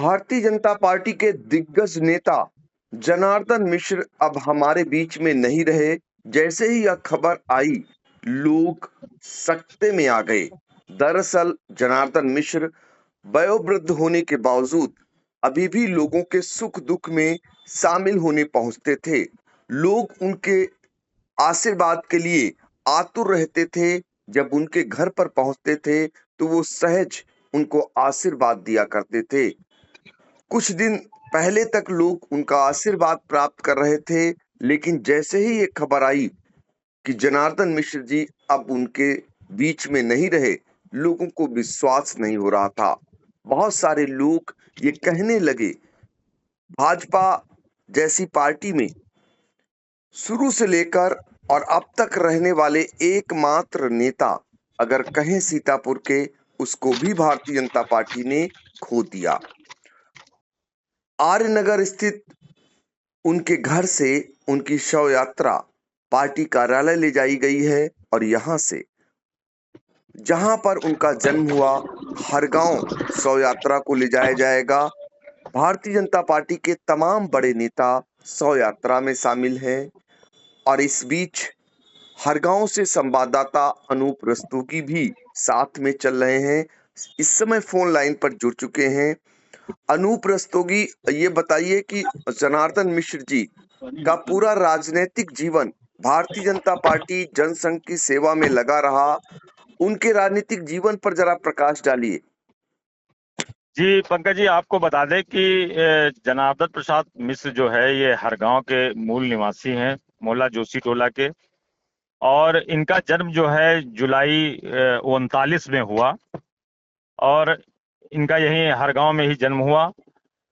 Bharatiya Janata party के दिग्गज नेता जनार्दन मिश्र अब हमारे बीच में नहीं रहे। जैसे ही यह खबर आई, लोग सकते में आ गए। दरअसल जनार्दन मिश्र वयोवृद्ध होने के बावजूद अभी भी लोगों के सुख दुख में शामिल होने पहुंचते थे। लोग उनके आशीर्वाद के लिए आतुर रहते थे। जब उनके घर पर पहुंचते थे तो वो सहज उनको आशीर्वाद दिया करते थे। कुछ दिन पहले तक लोग उनका आशीर्वाद प्राप्त कर रहे थे, लेकिन जैसे ही ये खबर आई कि जनार्दन मिश्र जी अब उनके बीच में नहीं रहे, लोगों को विश्वास नहीं हो रहा था। बहुत सारे लोग ये कहने लगे, भाजपा जैसी पार्टी में शुरू से लेकर और अब तक रहने वाले एकमात्र नेता अगर कहें सीतापुर के, उसको भी भारतीय जनता पार्टी ने खो दिया। आर्यनगर स्थित उनके घर से उनकी शव यात्रा पार्टी कार्यालय ले जाई गई है और यहां से जहां पर उनका जन्म हुआ हरगांव शव यात्रा को ले जाया जाएगा। भारतीय जनता पार्टी के तमाम बड़े नेता शव यात्रा में शामिल हैं और इस बीच हरगांव से संवाददाता अनूप रस्तोगी भी साथ में चल रहे हैं। इस समय फोन लाइन पर जुड़ चुके हैं। अनूप रस्तोगी, ये बताइए कि जनार्दन मिश्र जी का पूरा राजनीतिक जीवन भारतीय जनता पार्टी जनसंघ की सेवा में लगा रहा। उनके राजनीतिक जीवन पर जरा प्रकाश डालिए। जी पंकज जी, आपको बता दें कि जनार्दन प्रसाद मिश्र जो है ये हरगांव के मूल निवासी हैं, मोहल्ला जोशी टोला के। और इनका जन्म जो है जुलाई 39 में हुआ और इनका यहीं हरगांव में ही जन्म हुआ।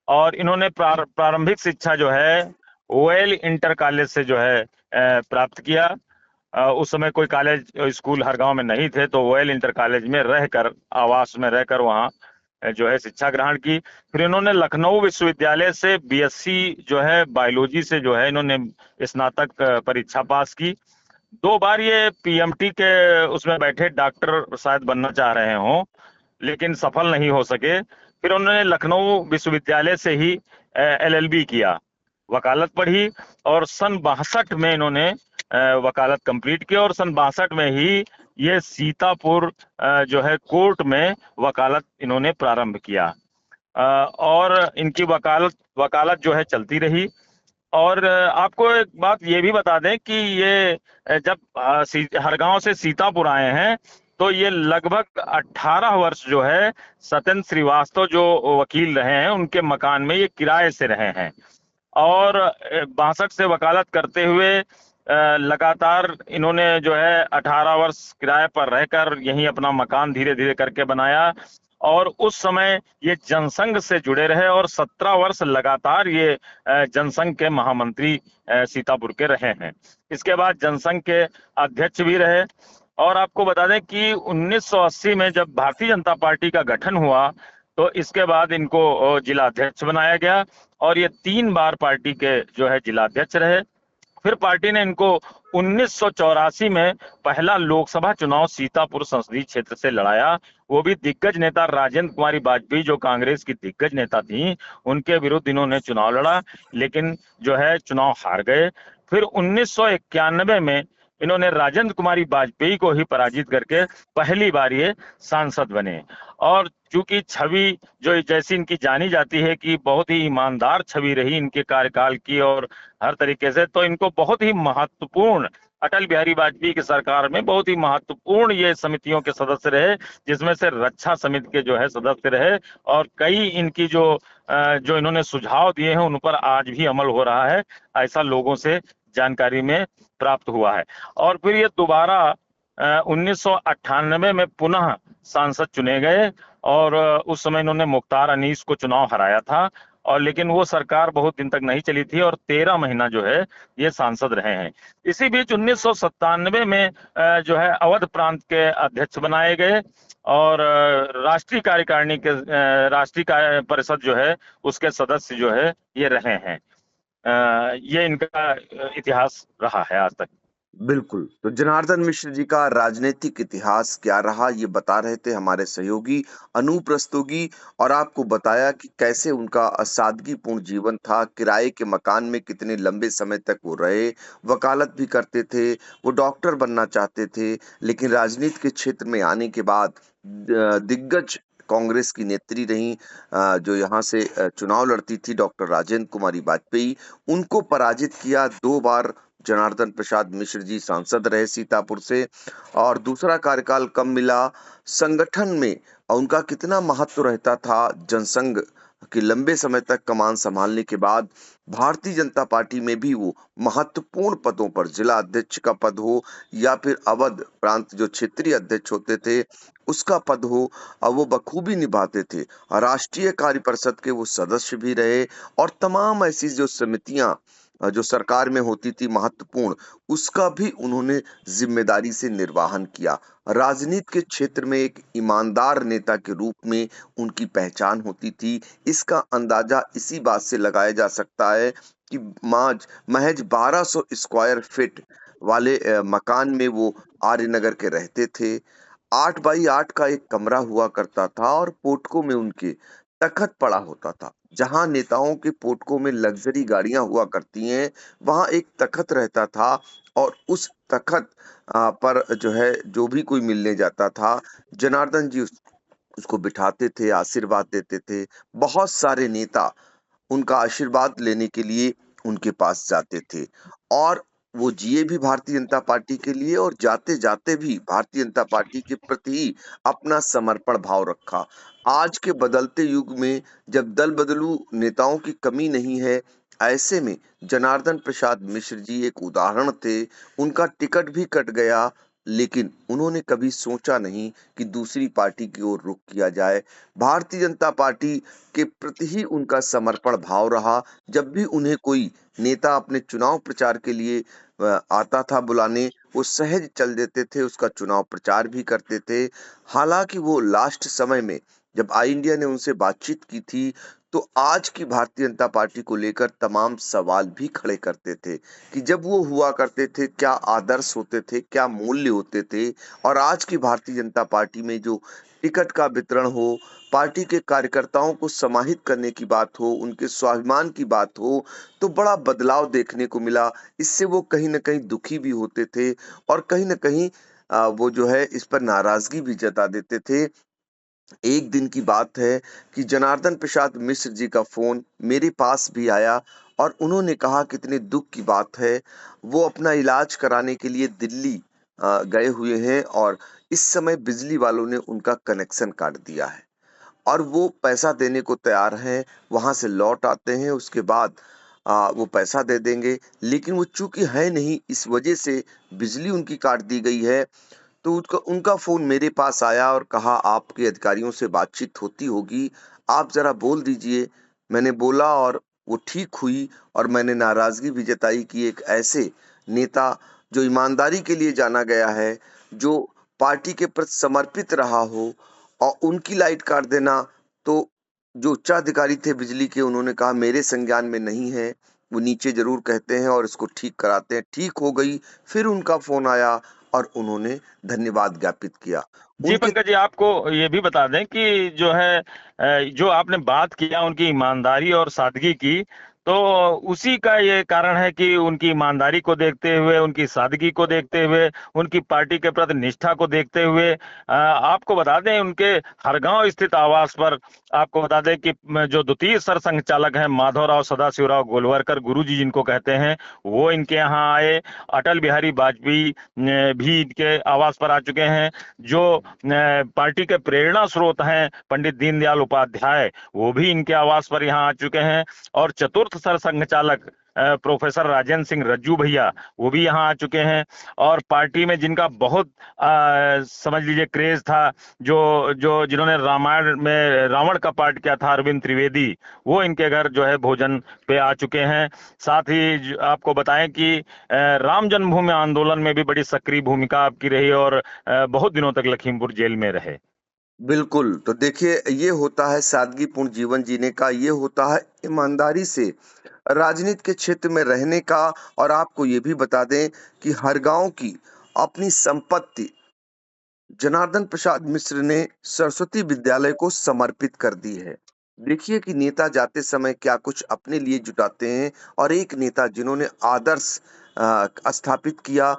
और इन्होंने प्रारंभिक शिक्षा जो है ओएल इंटर कॉलेज से जो है प्राप्त किया। उस समय कोई कॉलेज स्कूल हरगांव में नहीं थे, तो ओएल इंटर कॉलेज में रहकर, आवास में रहकर वहाँ जो है शिक्षा ग्रहण की। फिर इन्होंने लखनऊ विश्वविद्यालय से बीएससी जो है बायोलॉजी से जो है इन्होंने स्नातक परीक्षा पास की। 2 बार ये पीएमटी के उसमें बैठे, डॉक्टर शायद बनना चाह रहे हों, लेकिन सफल नहीं हो सके। फिर उन्होंने लखनऊ विश्वविद्यालय से ही एलएलबी किया, वकालत पढ़ी और सन 62 में इन्होंने वकालत कंप्लीट की और सन 62 में ही ये सीतापुर जो है कोर्ट में वकालत इन्होंने प्रारंभ किया। और इनकी वकालत जो है चलती रही। और आपको एक बात ये भी बता दें कि ये जब हरगांव से सीतापुर आए हैं तो ये लगभग 18 वर्ष जो है सत्येंद्र श्रीवास्तव जो वकील रहे हैं उनके मकान में ये किराए से रहे हैं। और 62 से वकालत करते हुए लगातार इन्होंने जो है 18 वर्ष किराए पर रहकर यहीं अपना मकान धीरे धीरे करके बनाया। और उस समय ये जनसंघ से जुड़े रहे और 17 वर्ष लगातार ये जनसंघ के महामंत्री सीतापुर के रहे हैं। इसके बाद जनसंघ के अध्यक्ष भी रहे। और आपको बता दें कि 1980 में जब भारतीय जनता पार्टी का गठन हुआ तो इसके बाद इनको जिला अध्यक्ष बनाया गया और ये 3 बार पार्टी के जो है जिला अध्यक्ष रहे। फिर पार्टी ने इनको 1984 में पहला लोकसभा चुनाव सीतापुर संसदीय क्षेत्र से लड़ाया। वो भी दिग्गज नेता राजेंद्र कुमारी वाजपेयी जो कांग्रेस की दिग्गज नेता थी, उनके विरुद्ध इन्होंने चुनाव लड़ा, लेकिन जो है चुनाव हार गए। फिर 1991 में इन्होंने राजेंद्र कुमारी वाजपेयी को ही पराजित करके पहली बार ये सांसद बने। और चूंकि छवि जो जैसी इनकी जानी जाती है कि बहुत ही ईमानदार छवि रही इनके कार्यकाल की और हर तरीके से, तो इनको बहुत ही महत्वपूर्ण अटल बिहारी वाजपेयी की सरकार में बहुत ही महत्वपूर्ण ये समितियों के सदस्य रहे, जिसमें से रक्षा समिति के जो है सदस्य रहे। और कई इनकी जो इन्होंने सुझाव दिए हैं उन पर आज भी अमल हो रहा है, ऐसा लोगों से जानकारी में प्राप्त हुआ है। और फिर ये दोबारा 1998 में पुनः सांसद चुने गए और उस समय इन्होंने मुख्तार अनीस को चुनाव हराया था। और लेकिन वो सरकार बहुत दिन तक नहीं चली थी और 13 महीना जो है ये सांसद रहे हैं। इसी बीच 1997 में जो है अवध प्रांत के अध्यक्ष बनाए गए और राष्ट्रीय कार्यकारिणी के राष्ट्रीय परिषद जो है उसके सदस्य जो है ये रहे हैं। ये इनका इतिहास रहा है आज तक। बिल्कुल। तो जनार्दन मिश्र जी का राजनीतिक इतिहास क्या रहा, ये बता रहे थे हमारे सहयोगी अनूप रस्तोगी। और आपको बताया कि कैसे उनका सादगीपूर्ण जीवन था, किराए के मकान में कितने लंबे समय तक वो रहे, वकालत भी करते थे, वो डॉक्टर बनना चाहते थे, लेकिन राजनीति के क्षेत्र में आने के बाद दिग्गज कांग्रेस की नेत्री रहीं, जो यहाँ से चुनाव लड़ती थी, डॉक्टर राजेंद्र कुमारी वाजपेयी, उनको पराजित किया। 2 बार जनार्दन प्रसाद मिश्र जी सांसद रहे सीतापुर से, और दूसरा कार्यकाल कब मिला, संगठन में उनका कितना महत्व रहता था। जनसंघ की लंबे समय तक कमान संभालने के बाद भारतीय जनता पार्टी में भी वो महत्वपूर्ण पदों पर, जिला अध्यक्ष का पद हो या फिर अवध प्रांत जो क्षेत्रीय अध्यक्ष होते थे उसका पद हो, वो बखूबी निभाते थे। राष्ट्रीय कार्य परिषद के वो सदस्य भी रहे, और तमाम ऐसी जो समितियां जो सरकार में होती थी महत्वपूर्ण, उसका भी उन्होंने जिम्मेदारी से निर्वहन किया। राजनीति के क्षेत्र में एक ईमानदार नेता के रूप में उनकी पहचान होती थी। इसका अंदाजा इसी बात से लगाया जा सकता है कि महज 1200 स्क्वायर फीट वाले मकान में वो आर्यनगर के रहते थे। 8 बाई 8 का एक कमरा हुआ करता था, और पोटको में उनके तखत पड़ा होता था। जहां नेताओं के पोटको में लग्जरी गाड़ियां हुआ करती हैं, वहां एक तखत रहता था, और उस तखत पर जो है जो भी कोई मिलने जाता था, जनार्दन जी उसको बिठाते थे, आशीर्वाद देते थे। बहुत सारे नेता उनका आशीर्वाद लेने के लिए उनके पास जाते थे, और वो जिए भी भारतीय जनता पार्टी के लिए, और जाते जाते भी भारतीय जनता पार्टी के प्रति ही अपना समर्पण भाव रखा। आज के बदलते युग में जब दल बदलू नेताओं की कमी नहीं है, ऐसे में जनार्दन प्रसाद मिश्र जी एक उदाहरण थे। उनका टिकट भी कट गया, लेकिन उन्होंने कभी सोचा नहीं कि दूसरी पार्टी की ओर रुख किया जाए। भारतीय जनता पार्टी के प्रति ही उनका समर्पण भाव रहा। जब भी उन्हें कोई नेता अपने चुनाव प्रचार के लिए आता था बुलाने, वो सहज चल देते थे, उसका चुनाव प्रचार भी करते थे। हालांकि वो लास्ट समय में जब आई इंडिया ने उनसे बातचीत की थी, तो आज की भारतीय जनता पार्टी को लेकर तमाम सवाल भी खड़े करते थे कि जब वो हुआ करते थे क्या आदर्श होते थे, क्या मूल्य होते थे, और आज की भारतीय जनता पार्टी में जो टिकट का वितरण हो, पार्टी के कार्यकर्ताओं को समाहित करने की बात हो, उनके स्वाभिमान की बात हो, तो बड़ा बदलाव देखने को मिला। इससे वो कहीं न कहीं दुखी भी होते थे, और कहीं न कहीं वो जो है इस पर नाराज़गी भी जता देते थे। एक दिन की बात है कि जनार्दन प्रसाद मिश्र जी का फ़ोन मेरे पास भी आया, और उन्होंने कहा कितने दुःख की बात है, वो अपना इलाज कराने के लिए दिल्ली गए हुए हैं, और इस समय बिजली वालों ने उनका कनेक्शन काट दिया है, और वो पैसा देने को तैयार हैं। वहाँ से लौट आते हैं, उसके बाद वो पैसा दे देंगे, लेकिन वो चूँकि है नहीं, इस वजह से बिजली उनकी काट दी गई है। तो उनका उनका फ़ोन मेरे पास आया और कहा आपके अधिकारियों से बातचीत होती होगी, आप ज़रा बोल दीजिए। मैंने बोला, और वो ठीक हुई, और मैंने नाराज़गी भी जताई कि एक ऐसे नेता जो ईमानदारी के लिए जाना गया है, जो पार्टी के प्रति समर्पित रहा हो, और उनकी लाइट काट देना, तो जो उच्चाधिकारी थे बिजली के उन्होंने कहा मेरे संज्ञान में नहीं है, वो नीचे ज़रूर कहते हैं और इसको ठीक कराते हैं। ठीक हो गई, फिर उनका फ़ोन आया, और उन्होंने धन्यवाद ज्ञापित किया। जी उनके पंकज जी, आपको ये भी बता दें कि जो है जो आपने बात किया उनकी ईमानदारी और सादगी की, तो उसी का ये कारण है कि उनकी ईमानदारी को देखते हुए, उनकी सादगी को देखते हुए, उनकी पार्टी के प्रति निष्ठा को देखते हुए आपको बता दें उनके हरगांव स्थित आवास पर, आपको बता दें कि जो द्वितीय सरसंघ चालक हैं माधवराव सदाशिवराव गोलवरकर गुरुजी जिनको कहते हैं, वो इनके यहाँ आए। अटल बिहारी वाजपेयी भी इनके आवास पर आ चुके हैं। जो पार्टी के प्रेरणा स्रोत हैं पंडित दीनदयाल उपाध्याय, वो भी इनके आवास पर यहाँ आ चुके हैं। और चतुर्थ सरसंघ चालक प्रोफेसर राजेंद्र सिंह रज्जू भैया, वो भी यहाँ आ चुके हैं। और पार्टी में जिनका बहुत समझ लीजिए क्रेज था, जो जो जिन्होंने रामायण में रावण का पार्ट किया था, अरविंद त्रिवेदी, वो इनके घर जो है भोजन पे आ चुके हैं। साथ ही आपको बताएं कि राम जन्मभूमि आंदोलन में भी बड़ी सक्रिय भूमिका आपकी रही, और बहुत दिनों तक लखीमपुर जेल में रहे। बिल्कुल, तो देखिए ये होता है सादगीपूर्ण जीवन जीने का, ये होता है ईमानदारी से राजनीति के क्षेत्र में रहने का। और आपको ये भी बता दें कि हर गाँव की अपनी संपत्ति जनार्दन प्रसाद मिश्र ने सरस्वती विद्यालय को समर्पित कर दी है। देखिए कि नेता जाते समय क्या कुछ अपने लिए जुटाते हैं, और एक नेता जिन्होंने आदर्श स्थापित किया,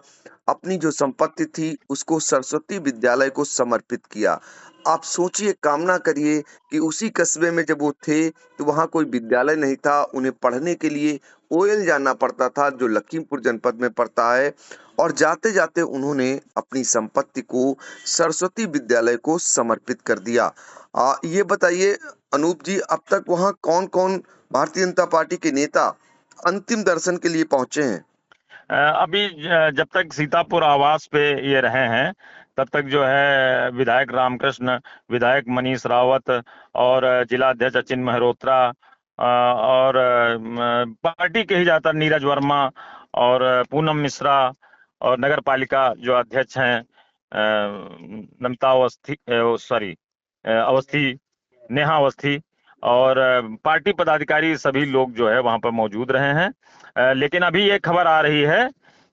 अपनी जो संपत्ति थी उसको सरस्वती विद्यालय को समर्पित किया। आप सोचिए, कामना करिए कि उसी कस्बे में जब वो थे तो वहाँ कोई विद्यालय नहीं था, उन्हें पढ़ने के लिए ओयल जाना पड़ता था जो लखीमपुर जनपद में पड़ता है। और जाते-जाते उन्होंने अपनी संपत्ति को सरस्वती विद्यालय को समर्पित कर दिया। ये बताइए अनूप जी, अब तक वहाँ कौन-कौन भारतीय जनता पार्टी के नेता अंतिम दर्शन के लिए पहुँचे हैं? अभी जब तक सीतापुर आवास पे ये रहे हैं, तब तक जो है विधायक रामकृष्ण, विधायक मनीष रावत और जिला अध्यक्ष अचिन मेहरोत्रा, और पार्टी के ही ज्यादातर नीरज वर्मा और पूनम मिश्रा, और नगर पालिका जो अध्यक्ष हैं नमिता अवस्थी, सॉरी अवस्थी, नेहा अवस्थी, और पार्टी पदाधिकारी सभी लोग जो है वहां पर मौजूद रहे हैं। लेकिन अभी ये खबर आ रही है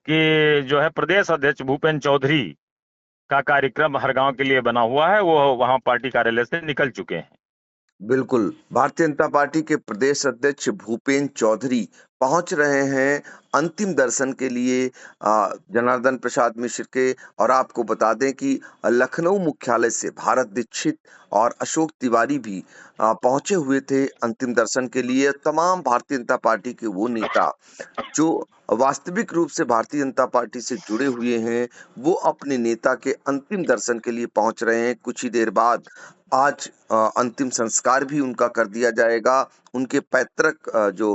कि जो है प्रदेश अध्यक्ष भूपेंद्र चौधरी का कार्यक्रम हर गांव के लिए बना हुआ है, वो वहां पार्टी कार्यालय से निकल चुके हैं। बिल्कुल, भारतीय जनता पार्टी के प्रदेश अध्यक्ष भूपेंद्र चौधरी पहुंच रहे हैं अंतिम दर्शन के लिए जनार्दन प्रसाद मिश्र के। और आपको बता दें कि लखनऊ मुख्यालय से भारत दीक्षित और अशोक तिवारी भी पहुंचे हुए थे अंतिम दर्शन के लिए। तमाम भारतीय जनता पार्टी के वो नेता जो वास्तविक रूप से भारतीय जनता पार्टी से जुड़े हुए हैं, वो अपने नेता के अंतिम दर्शन के लिए पहुंच रहे हैं। कुछ ही देर बाद आज अंतिम संस्कार भी उनका कर दिया जाएगा। उनके पैतृक जो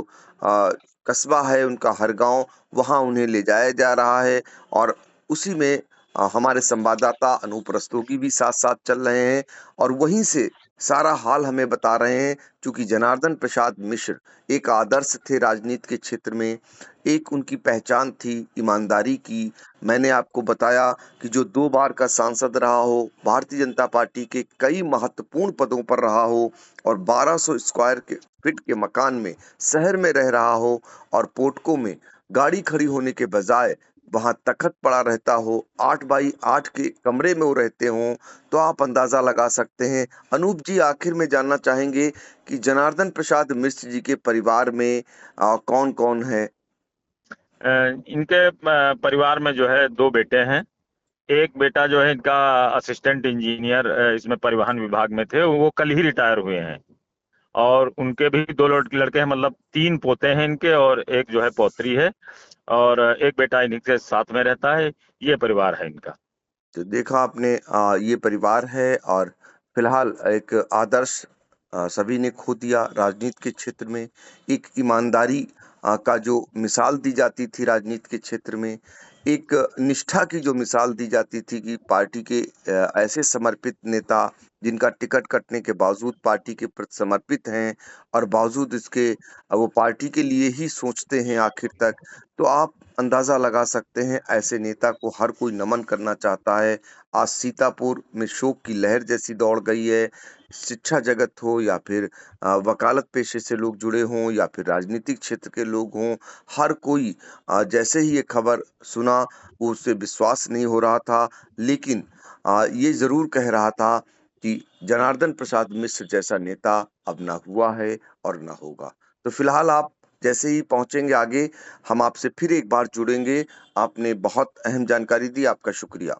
कस्बा है, उनका हरगांव, वहां उन्हें ले जाया जा रहा है। और उसी में हमारे संवाददाता अनूप रस्तोगी भी साथ-साथ चल रहे हैं और वहीं से सारा हाल हमें बता रहे हैं। चूँकि जनार्दन प्रसाद मिश्र एक आदर्श थे राजनीति के क्षेत्र में, एक उनकी पहचान थी ईमानदारी की। मैंने आपको बताया कि जो 2 बार का सांसद रहा हो, भारतीय जनता पार्टी के कई महत्वपूर्ण पदों पर रहा हो और 1200 स्क्वायर के फीट के मकान में शहर में रह रहा हो, और पोर्टको में गाड़ी खड़ी होने के बजाय वहाँ तख़्त पड़ा रहता हो, 8 बाई 8 के कमरे में वो रहते हों, तो आप अंदाज़ा लगा सकते हैं। अनूप जी, आखिर में जानना चाहेंगे कि जनार्दन प्रसाद मिश्र जी के परिवार में कौन-कौन है? इनके परिवार में जो है 2 बेटे हैं। एक बेटा जो है इनका असिस्टेंट इंजीनियर इसमें परिवहन विभाग में थे, वो कल ही रिटायर हुए हैं। और उनके भी 2 लड़के हैं, मतलब 3 पोते हैं इनके और एक जो है पौत्री है, और एक बेटा इन्हीं के साथ में रहता है। ये परिवार है इनका। तो देखा आपने, ये परिवार है और फिलहाल एक आदर्श सभी ने खो दिया राजनीति के क्षेत्र में। एक ईमानदारी का जो मिसाल दी जाती थी राजनीति के क्षेत्र में, एक निष्ठा की जो मिसाल दी जाती थी कि पार्टी के ऐसे समर्पित नेता जिनका टिकट कटने के बावजूद पार्टी के प्रति समर्पित हैं और बावजूद इसके वो पार्टी के लिए ही सोचते हैं आखिर तक। तो आप अंदाज़ा लगा सकते हैं ऐसे नेता को हर कोई नमन करना चाहता है। आज सीतापुर में शोक की लहर जैसी दौड़ गई है। शिक्षा जगत हो या फिर वकालत पेशे से लोग जुड़े हों या फिर राजनीतिक क्षेत्र के लोग हों, हर कोई जैसे ही ये खबर सुना वो उससे विश्वास नहीं हो रहा था। लेकिन ये ज़रूर कह रहा था कि जनार्दन प्रसाद मिश्र जैसा नेता अब ना हुआ है और ना होगा। तो फिलहाल आप जैसे ही पहुँचेंगे आगे, हम आपसे फिर एक बार जुड़ेंगे। आपने बहुत अहम जानकारी दी, आपका शुक्रिया।